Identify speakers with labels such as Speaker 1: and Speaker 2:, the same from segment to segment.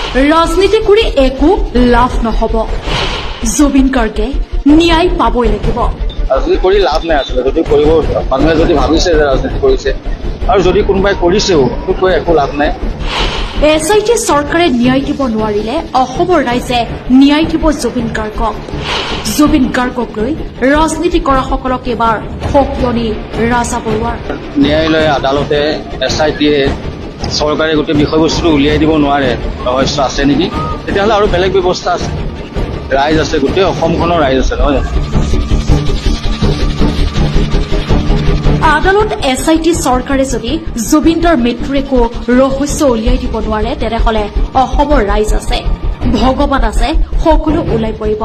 Speaker 1: ৰাজনীতি কৰি একো লাভ নহব। জুবিন গাৰ্গে ন্যায় পাবই লাগিব।
Speaker 2: ৰাজনীতি কৰি লাভ নাই আচলতে। যদি কৰিব মানুহে যদি ভাবিছে যে ৰাজনীতি কৰিছে আৰু যদি কোনোবাই কৰিছেও কৈ একো লাভ নাই।
Speaker 1: SIT চৰকাৰে ন্যায় দিব নোৱাৰিলে অসমৰ ৰাইজে ন্যায় দিব জুবিন গাৰ্গক। জুবিন গাৰ্গক লৈ ৰাজনীতি কৰাসকলক এবাৰ সকিয়নি ৰাজা বৰুৱাৰ।
Speaker 2: ন্যায়ালয়ে আদালতে SIT চৰকাৰে গোটেই বিষয়বস্তুটো উলিয়াই দিব নোৱাৰে, ৰহস্য আছে নেকি? তেতিয়াহ'লে আৰু বেলেগ ব্যৱস্থা আছে। ৰাইজ আছে, গোটেই অসমখনৰ ৰাইজ আছে, নহয় জানো?
Speaker 1: আদালত SIT চৰকাৰে যদি জুবিনৰ মৃত্যুৰ একো ৰহস্য উলিয়াই দিব নোৱাৰে, তেনেহলে অসমৰ ৰাইজ আছে, ভগৱান আছে, সকলো ওলাই পৰিব।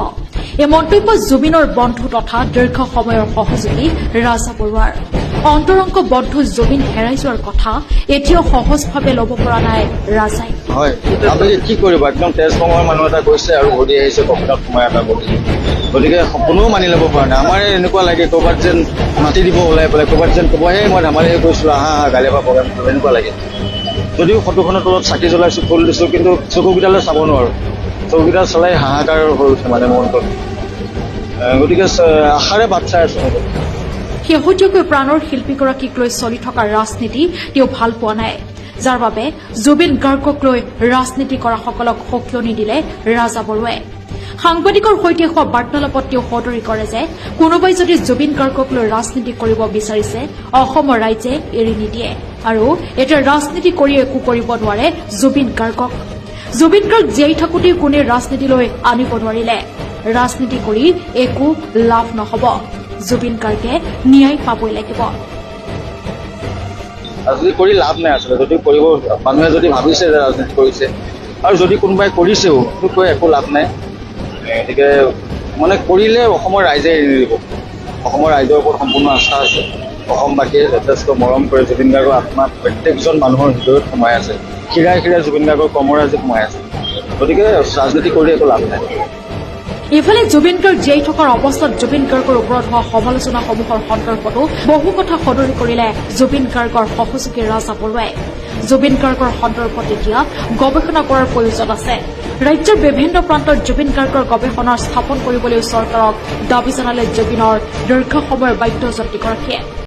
Speaker 1: এই মন্তব্য জুবিনৰ বন্ধু তথা দীৰ্ঘ সময়ৰ সহযোগী ৰাজা বৰুৱাৰ। অন্তৰংগ বন্ধু জুবিন হেৰাই যোৱাৰ কথা এতিয়াও সহজভাৱে ল'ব পৰা নাই ৰাজাই।
Speaker 2: হয়, আপুনি কি কৰিব? একদম তেজকমৰ মানুহ এটা গৈছে আৰু ঘূৰি আহিছে কফিনত সোমাই এটা বহি। গতিকে কোনেও মানি ল'ব পৰা নাই। আমাৰ এনেকুৱা লাগে ক'ৰবাত যেন মাতি দিব ওলাই পেলাই, ক'ৰবাত যেন ক'ব হে মই ধেমালিহে গৈছিলোঁ, আহা কাইলৈ পৰা প্ৰগ্ৰেম কৰিব, এনেকুৱা লাগে। যদিও ফটোখনৰ তলত চাকি জ্বলাইছোঁ, ফুল দিছোঁ, কিন্তু চকুকেইটালৈ চাব নোৱাৰোঁ। চকুকেইটা চলাই হাহাকাৰ হৈ উঠে মানে মনটো। গতিকে আশাৰে বাট চাই আছোঁ।
Speaker 1: শেহতীয়াকৈ প্ৰাণৰ শিল্পীগৰাকীক লৈ চলি থকা ৰাজনীতি তেওঁ ভাল পোৱা নাই, যাৰ বাবে জুবিন গাৰ্গক লৈ ৰাজনীতি কৰাসকলক সকিয়নি দিলে ৰাজা বৰুৱাই। সাংবাদিকৰ সৈতে হোৱা বাৰ্তালাপত তেওঁ সদৰি কৰে যে কোনোবাই যদি জুবিন গাৰ্গক লৈ ৰাজনীতি কৰিব বিচাৰিছে, অসমৰ ৰাইজে এৰি নিদিয়ে আৰু এতিয়া ৰাজনীতি কৰি একো কৰিব নোৱাৰে জুবিন গাৰ্গক। জুবিন গাৰ্গ জীয়াই থাকোঁতেই কোনে ৰাজনীতিলৈ আনিব নোৱাৰিলে। ৰাজনীতি কৰি একো লাভ নহব। জুবিন গাৰ্গে ন্যায় পাবই লাগিব।
Speaker 2: ৰাজনীতি কৰি লাভ নাই আচলতে। যদি কৰিব মানুহে যদি ভাবিছে যে ৰাজনীতি কৰিছে আৰু যদি কোনোবাই কৰিছেও কৈ একো লাভ নাই। গতিকে মানে কৰিলে অসমৰ ৰাইজে এৰি দিব। অসমৰ ৰাইজৰ ওপৰত সম্পূৰ্ণ আস্থা আছে। অসমবাসীয়ে যথেষ্ট মৰম কৰে। জুবিন গাৰ্গৰ আত্মা প্ৰত্যেকজন মানুহৰ হৃদয়ত সোমাই আছে। শিৰাই শিৰাই জুবিন গাৰ্গৰ কৰ্মৰাজি সোমাই আছে। গতিকে ৰাজনীতি কৰি একো লাভ নাই।
Speaker 1: ইফালে জুবিন গাৰ্গ জীয়াই থকাৰ অৱস্থাত জুবিন গাৰ্গৰ ওপৰত হোৱা সমালোচনাসমূহৰ সন্দৰ্ভতো বহু কথা সদৰি কৰিলে জুবিন গাৰ্গৰ সহযোগী ৰাজা বৰুৱাই। জুবিন গাৰ্গৰ সন্দৰ্ভত এতিয়া গৱেষণা কৰাৰ প্ৰয়োজন আছে। ৰাজ্যৰ বিভিন্ন প্ৰান্তত জুবিন গাৰ্গৰ গৱেষণা স্থাপন কৰিবলৈ চৰকাৰক দাবী জনালে জুবিনৰ দীৰ্ঘ সময়ৰ বাদ্যযন্ত্ৰীগৰাকীয়ে।